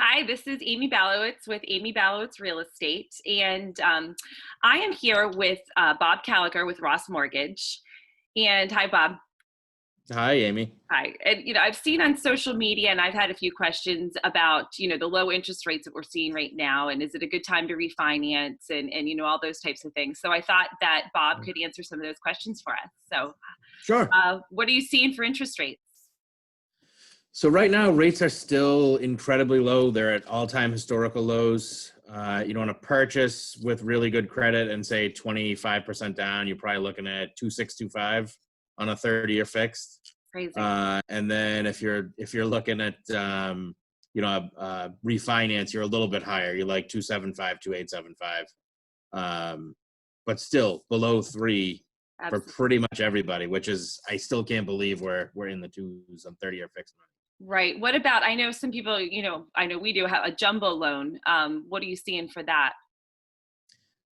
Hi, this is Amy Balowitz with Amy Balowitz Real Estate, and I am here with Bob Kalagher with Ross Mortgage. And hi, Bob. Hi, Amy. Hi. And I've seen on social media, and I've had a few questions about the low interest rates that we're seeing right now, and is it a good time to refinance, and all those types of things. So I thought that Bob could answer some of those questions for us. So, Sure. what are you seeing for interest rates? So right now, rates are still incredibly low. They're at all-time historical lows. On a purchase with really good credit and say 25% down, you're probably looking at 2.625 on a 30-year fixed. Crazy. And then if you're looking at refinance, you're a little bit higher. You're like 2.75, 2.875. But still below 3 for Absolutely. pretty much everybody, which is I still can't believe we're in the twos on 30-year fixed money. Right. What about, I know some people, I know we do have a jumbo loan. What are you seeing for that?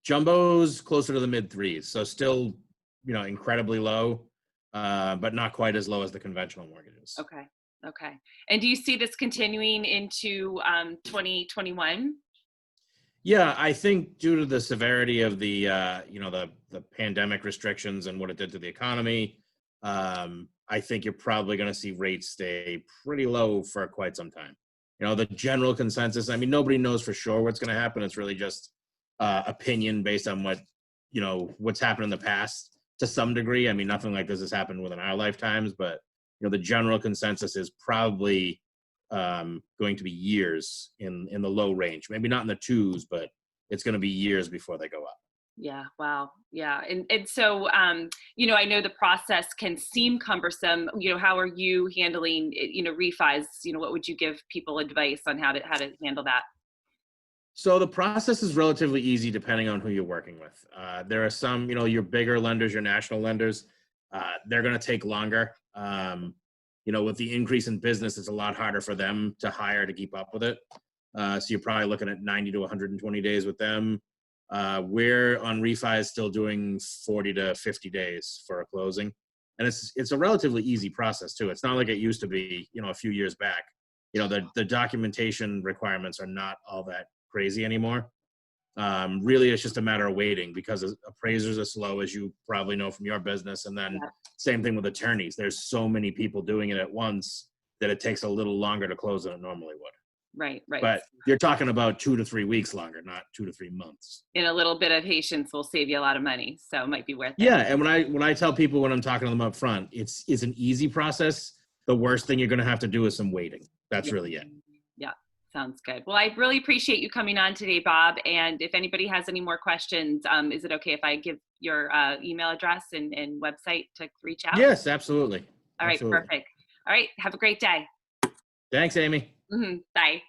Jumbo's closer to the mid threes, so still, incredibly low, but not quite as low as the conventional mortgages. Okay. Okay. And do you see this continuing into 2021? Yeah, I think due to the severity of the pandemic restrictions and what it did to the economy, I think you're probably going to see rates stay pretty low for quite some time. The general consensus, I mean, nobody knows for sure what's going to happen. It's really just opinion based on what's happened in the past to some degree. I mean, nothing like this has happened within our lifetimes, but the general consensus is probably going to be years in the low range. Maybe not in the twos, but it's going to be years before they go up. Yeah. Wow. Yeah. And so, I know the process can seem cumbersome. How are you handling, refis? What would you give people advice on how to handle that? So the process is relatively easy depending on who you're working with. There are some, your bigger lenders, your national lenders, they're going to take longer. With the increase in business, it's a lot harder for them to hire to keep up with it. So you're probably looking at 90 to 120 days with them. We're on refi still doing 40 to 50 days for a closing. And it's a relatively easy process too. It's not like it used to be, a few years back. The documentation requirements are not all that crazy anymore. Really, it's just a matter of waiting because appraisers are slow, as you probably know from your business. And then Yeah. same thing with attorneys. There's so many people doing it at once that it takes a little longer to close than it normally would. Right. Right. But you're talking about 2 to 3 weeks longer, not 2 to 3 months. And a little bit of patience will save you a lot of money. So it might be worth it. Yeah, and when I tell people when I'm talking to them up front, it's an easy process. The worst thing you're going to have to do is some waiting. That's Yeah. really it. Yeah. Sounds good. Well, I really appreciate you coming on today, Bob. And if anybody has any more questions, is it okay if I give your email address and website to reach out? Yes, absolutely. All right. Absolutely. Perfect. All right. Have a great day. Thanks, Amy. Bye.